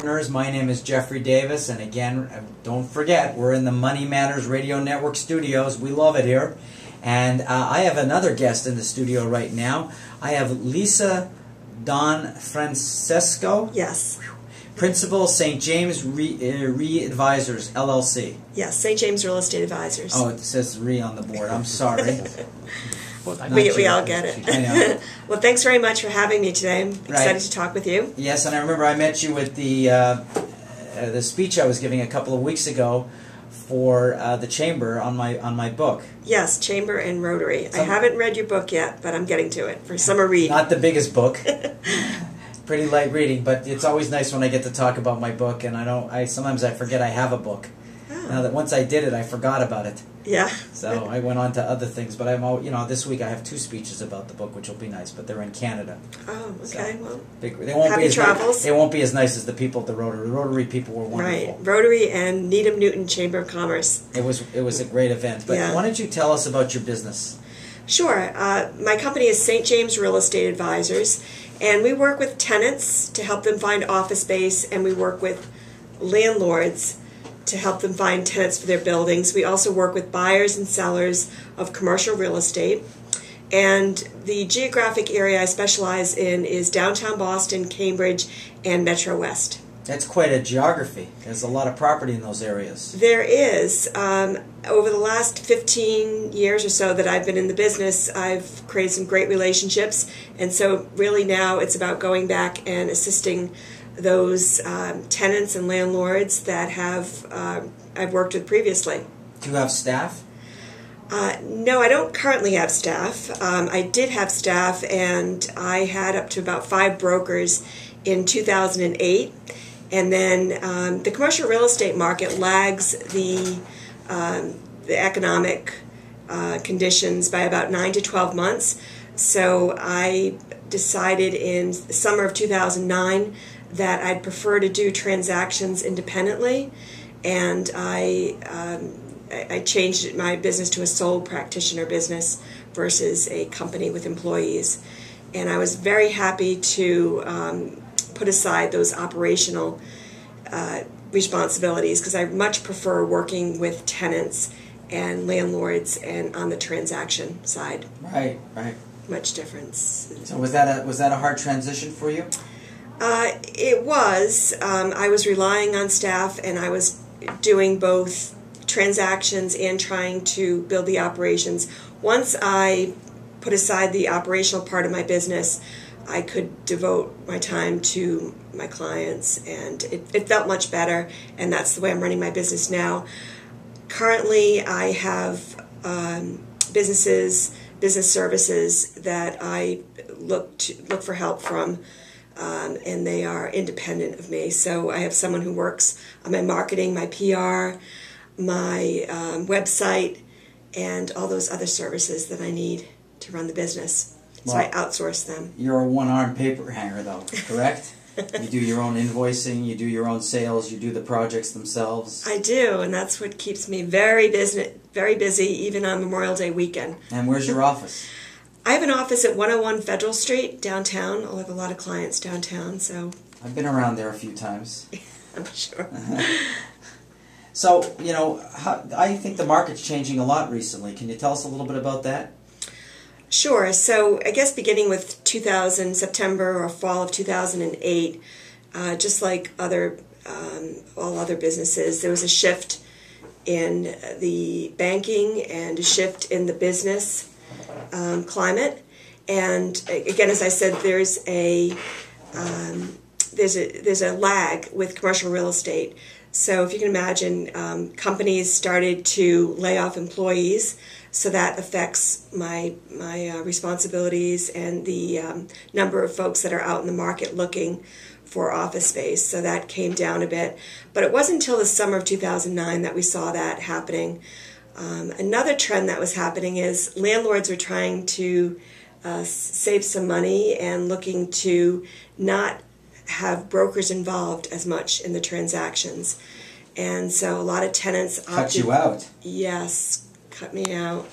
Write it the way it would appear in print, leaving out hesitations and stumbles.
My name is Jeffrey Davis, and again, don't forget, we're in the Money Matters Radio Network studios. We love it here. And I have another guest in the studio right now. I have LisaDonFrancesco. Yes. Principal, St. James Re-Advisors, LLC. Yes, St. James Real Estate Advisors. Oh, it says Re on the board. I'm sorry. We all get it. I know. Well, thanks very much for having me today. I'm excited to talk with you. Yes, and I remember I met you at the speech I was giving a couple of weeks ago for the Chamber on my book. Yes, Chamber and Rotary. I haven't read your book yet, but I'm getting to it for summer read. Not the biggest book. Pretty light reading, but it's always nice when I get to talk about my book, and sometimes I forget I have a book. Oh. Now that once I did it, I forgot about it. Yeah. So I went on to other things, but this week I have 2 speeches about the book, which will be nice, but they're in Canada. Oh, okay. So well, happy travels. They won't be as nice as the people at the Rotary. The Rotary people were wonderful. Right. Rotary and Needham Newton Chamber of Commerce. It was a great event. But why don't you tell us about your business? Sure. My company is St. James Real Estate Advisors, and we work with tenants to help them find office space, and we work with landlords to help them find tenants for their buildings. We also work with buyers and sellers of commercial real estate. And the geographic area I specialize in is downtown Boston, Cambridge, and Metro West. That's quite a geography. There's a lot of property in those areas. There is. Over the last 15 years or so that I've been in the business, I've created some great relationships. And so really now it's about going back and assisting those tenants and landlords that I've worked with previously. Do you have staff? No, I don't currently have staff. I did have staff, and I had up to about 5 brokers in 2008. And then the commercial real estate market lags the economic conditions by about 9 to 12 months. So I decided in the summer of 2009 that I'd prefer to do transactions independently, and I changed my business to a sole practitioner business versus a company with employees. And I was very happy to put aside those operational responsibilities, because I much prefer working with tenants and landlords and on the transaction side. Right. Much difference. So was that a hard transition for you? It was. I was relying on staff, and I was doing both transactions and trying to build the operations. Once I put aside the operational part of my business, I could devote my time to my clients, and it felt much better, and that's the way I'm running my business now. Currently, I have business services that I look for help from, and they are independent of me. So I have someone who works on my marketing, my PR, my website, and all those other services that I need to run the business. So I outsource them. You're a one-armed paper hanger, though, correct? You do your own invoicing, you do your own sales, you do the projects themselves. I do, and that's what keeps me very busy, even on Memorial Day weekend. And where's your office? I have an office at 101 Federal Street, downtown. I'll have a lot of clients downtown, so... I've been around there a few times. I'm sure. So, I think the market's changing a lot recently. Can you tell us a little bit about that? Sure. So I guess beginning with September or fall of 2008, just like all other businesses, there was a shift in the banking and a shift in the business climate. And again, as I said, there's a lag with commercial real estate. So if you can imagine, companies started to lay off employees, so that affects my responsibilities and the number of folks that are out in the market looking for office space. So that came down a bit. But it wasn't until the summer of 2009 that we saw that happening. Another trend that was happening is landlords were trying to save some money and looking to not have brokers involved as much in the transactions. And so a lot of tenants opted... Cut you out. Yes, cut me out.